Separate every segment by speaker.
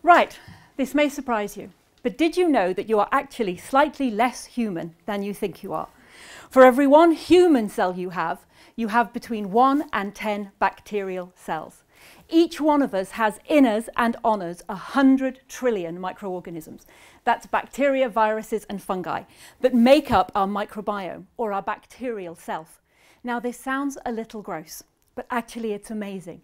Speaker 1: Right, this may surprise you, but did you know that you are actually slightly less human than you think you are? For every one human cell you have between 1 and 10 bacterial cells. Each one of us has in us and on us 100 trillion microorganisms. That's bacteria, viruses and fungi that make up our microbiome, or our bacterial self. Now this sounds a little gross, but actually it's amazing,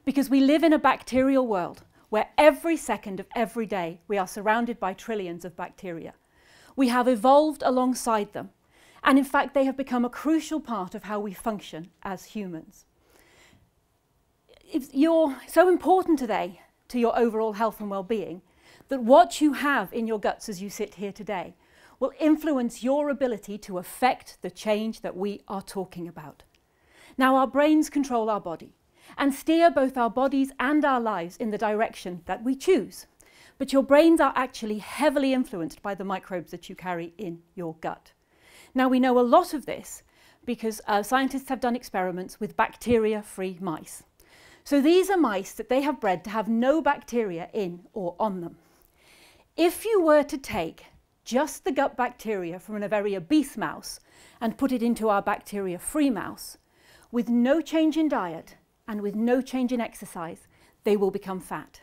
Speaker 1: because we live in a bacterial world where every second of every day we are surrounded by trillions of bacteria. We have evolved alongside them, and in fact they have become a crucial part of how we function as humans. You're so important today to your overall health and well-being that what you have in your guts as you sit here today will influence your ability to affect the change that we are talking about. Now, our brains control our body and steer both our bodies and our lives in the direction that we choose. But your brains are actually heavily influenced by the microbes that you carry in your gut. Now, we know a lot of this because scientists have done experiments with bacteria-free mice. So these are mice that they have bred to have no bacteria in or on them. If you were to take just the gut bacteria from a very obese mouse and put it into our bacteria-free mouse, with no change in diet and with no change in exercise, they will become fat.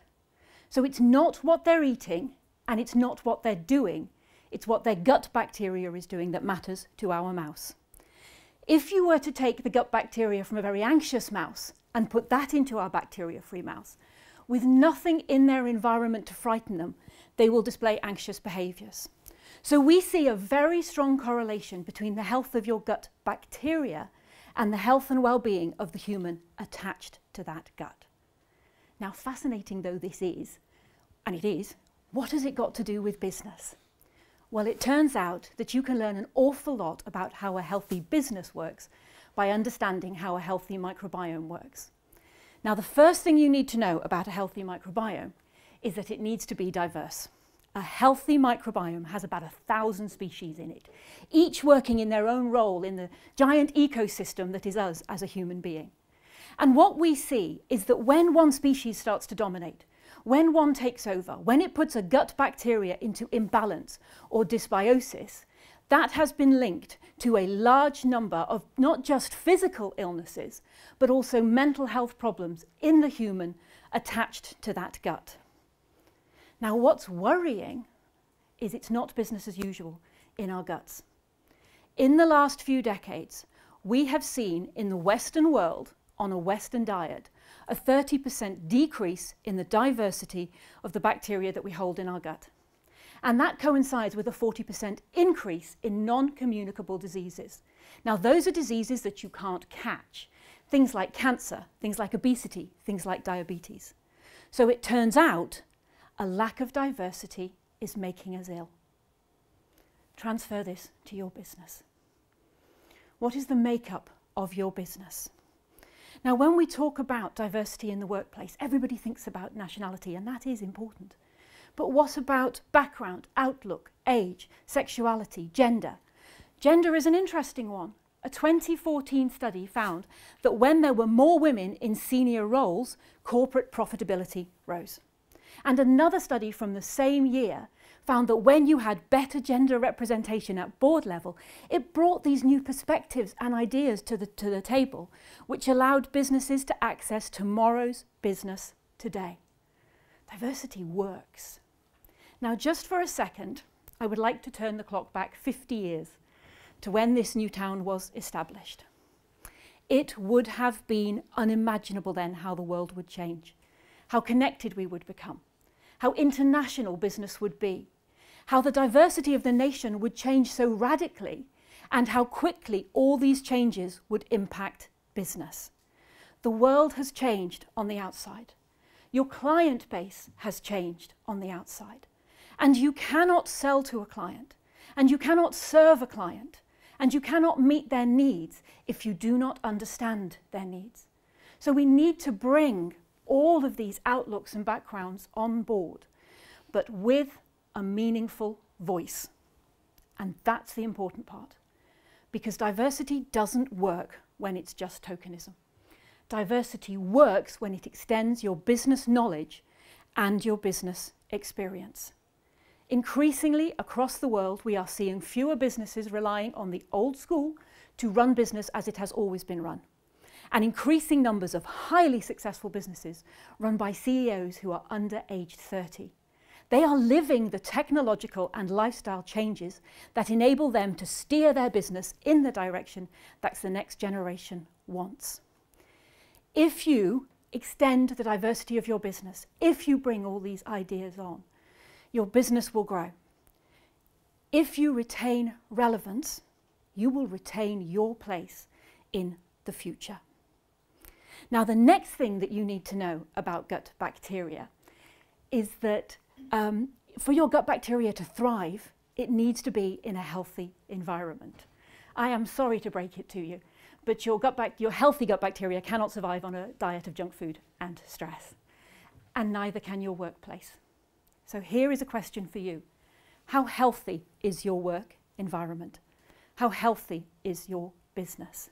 Speaker 1: So it's not what they're eating and it's not what they're doing, it's what their gut bacteria is doing that matters to our mouse. If you were to take the gut bacteria from a very anxious mouse and put that into our bacteria-free mouse, with nothing in their environment to frighten them, they will display anxious behaviours. So we see a very strong correlation between the health of your gut bacteria and the health and well-being of the human attached to that gut. Now, fascinating though this is, and it is, what has it got to do with business? Well, it turns out that you can learn an awful lot about how a healthy business works by understanding how a healthy microbiome works. Now, the first thing you need to know about a healthy microbiome is that it needs to be diverse. A healthy microbiome has about 1,000 species in it, each working in their own role in the giant ecosystem that is us as a human being. And what we see is that when one species starts to dominate, when one takes over, when it puts a gut bacteria into imbalance or dysbiosis, that has been linked to a large number of not just physical illnesses, but also mental health problems in the human attached to that gut. Now, what's worrying is it's not business as usual in our guts. In the last few decades, we have seen in the Western world, on a Western diet, a 30% decrease in the diversity of the bacteria that we hold in our gut. And that coincides with a 40% increase in non-communicable diseases. Now, those are diseases that you can't catch. Things like cancer, things like obesity, things like diabetes. So it turns out a lack of diversity is making us ill. Transfer this to your business. What is the makeup of your business? Now, when we talk about diversity in the workplace, everybody thinks about nationality, and that is important. But what about background, outlook, age, sexuality, gender? Gender is an interesting one. A 2014 study found that when there were more women in senior roles, corporate profitability rose. And another study from the same year found that when you had better gender representation at board level, it brought these new perspectives and ideas to the table, which allowed businesses to access tomorrow's business today. Diversity works. Now, just for a second, I would like to turn the clock back 50 years to when this new town was established. It would have been unimaginable then how the world would change, how connected we would become, how international business would be, how the diversity of the nation would change so radically, and how quickly all these changes would impact business. The world has changed on the outside. Your client base has changed on the outside. And you cannot sell to a client, and you cannot serve a client, and you cannot meet their needs if you do not understand their needs. So we need to bring all of these outlooks and backgrounds on board, but with a meaningful voice. And that's the important part, because diversity doesn't work when it's just tokenism. Diversity works when it extends your business knowledge and your business experience. Increasingly across the world, we are seeing fewer businesses relying on the old school to run business as it has always been run, and increasing numbers of highly successful businesses run by CEOs who are under age 30. They are living the technological and lifestyle changes that enable them to steer their business in the direction that the next generation wants. If you extend the diversity of your business, if you bring all these ideas on, your business will grow. If you retain relevance, you will retain your place in the future. Now, the next thing that you need to know about gut bacteria is that for your gut bacteria to thrive, it needs to be in a healthy environment. I am sorry to break it to you, but your healthy gut bacteria cannot survive on a diet of junk food and stress, and neither can your workplace. So here is a question for you. How healthy is your work environment? How healthy is your business?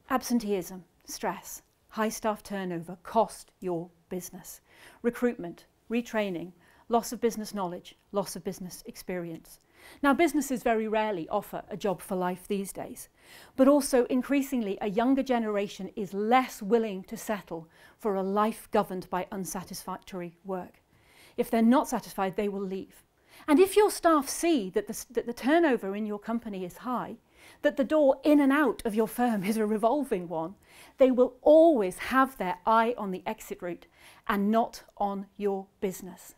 Speaker 1: Absenteeism, stress, high staff turnover cost your business. Recruitment, retraining, loss of business knowledge, loss of business experience. Now, businesses very rarely offer a job for life these days, but also increasingly a younger generation is less willing to settle for a life governed by unsatisfactory work. If they're not satisfied, they will leave. And if your staff see that the turnover in your company is high, that the door in and out of your firm is a revolving one, they will always have their eye on the exit route and not on your business.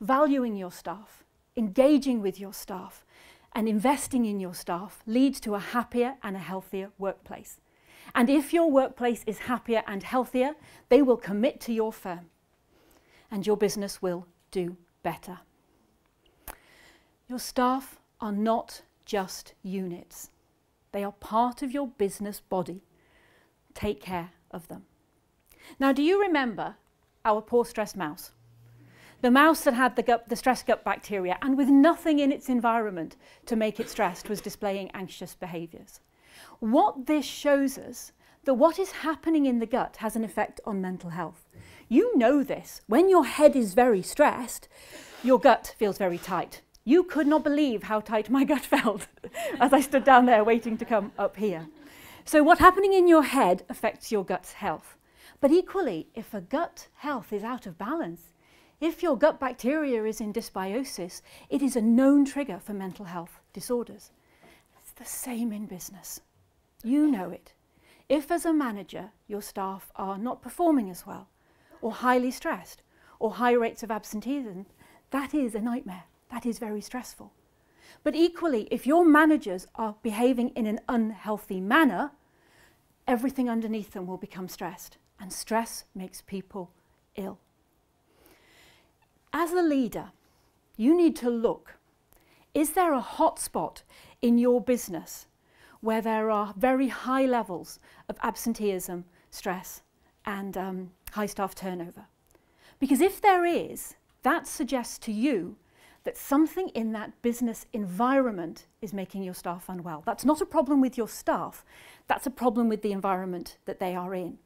Speaker 1: Valuing your staff, engaging with your staff, and investing in your staff leads to a happier and a healthier workplace. And if your workplace is happier and healthier, they will commit to your firm, and your business will do better. Your staff are not just units. They are part of your business body. Take care of them. Now, do you remember our poor stressed mouse? The mouse that had the stress gut bacteria and with nothing in its environment to make it stressed was displaying anxious behaviours. What this shows us that what is happening in the gut has an effect on mental health. You know this. When your head is very stressed, your gut feels very tight. You could not believe how tight my gut felt as I stood down there waiting to come up here. So what's happening in your head affects your gut's health. But equally, if a gut health is out of balance, if your gut bacteria is in dysbiosis, it is a known trigger for mental health disorders. It's the same in business. You know it. If as a manager your staff are not performing as well, or highly stressed, or high rates of absenteeism, that is a nightmare. That is very stressful. But equally, if your managers are behaving in an unhealthy manner, everything underneath them will become stressed, and stress makes people ill. As a leader, you need to look. Is there a hot spot in your business where there are very high levels of absenteeism, stress, and high staff turnover? Because if there is, that suggests to you that something in that business environment is making your staff unwell. That's not a problem with your staff, that's a problem with the environment that they are in.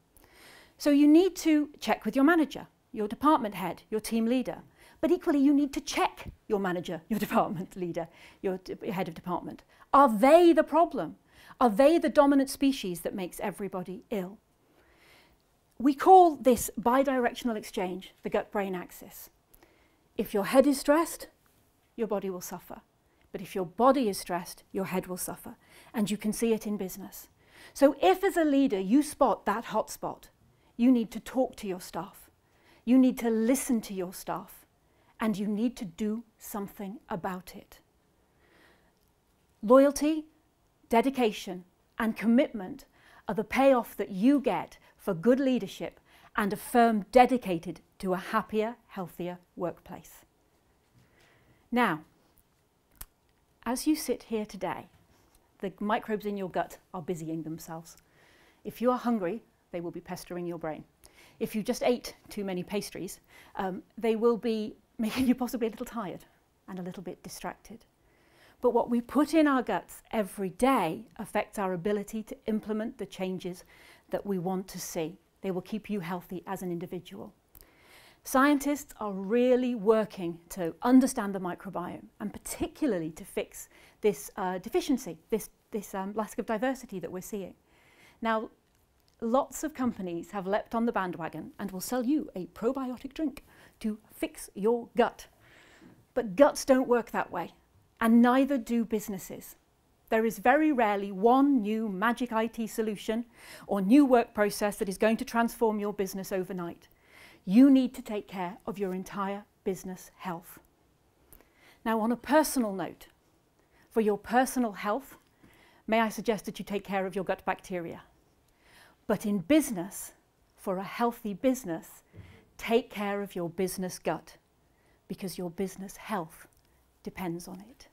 Speaker 1: So you need to check with your manager, your department head, your team leader, but equally you need to check your manager, your department leader, your head of department. Are they the problem? Are they the dominant species that makes everybody ill? We call this bidirectional exchange the gut-brain axis. If your head is stressed, your body will suffer. But if your body is stressed, your head will suffer. And you can see it in business. So if as a leader you spot that hot spot, you need to talk to your staff. You need to listen to your staff. And you need to do something about it. Loyalty, dedication, and commitment are the payoff that you get for good leadership and a firm dedicated to a happier, healthier workplace. Now, as you sit here today, the microbes in your gut are busying themselves. If you are hungry, they will be pestering your brain. If you just ate too many pastries, they will be making you possibly a little tired and a little bit distracted. But what we put in our guts every day affects our ability to implement the changes that we want to see. They will keep you healthy as an individual. Scientists are really working to understand the microbiome, and particularly to fix this deficiency, this lack of diversity that we're seeing. Now, lots of companies have leapt on the bandwagon and will sell you a probiotic drink to fix your gut. But guts don't work that way, and neither do businesses. There is very rarely one new magic IT solution or new work process that is going to transform your business overnight. You need to take care of your entire business health. Now, on a personal note, for your personal health, may I suggest that you take care of your gut bacteria. But in business, for a healthy business, take care of your business gut, because your business health depends on it.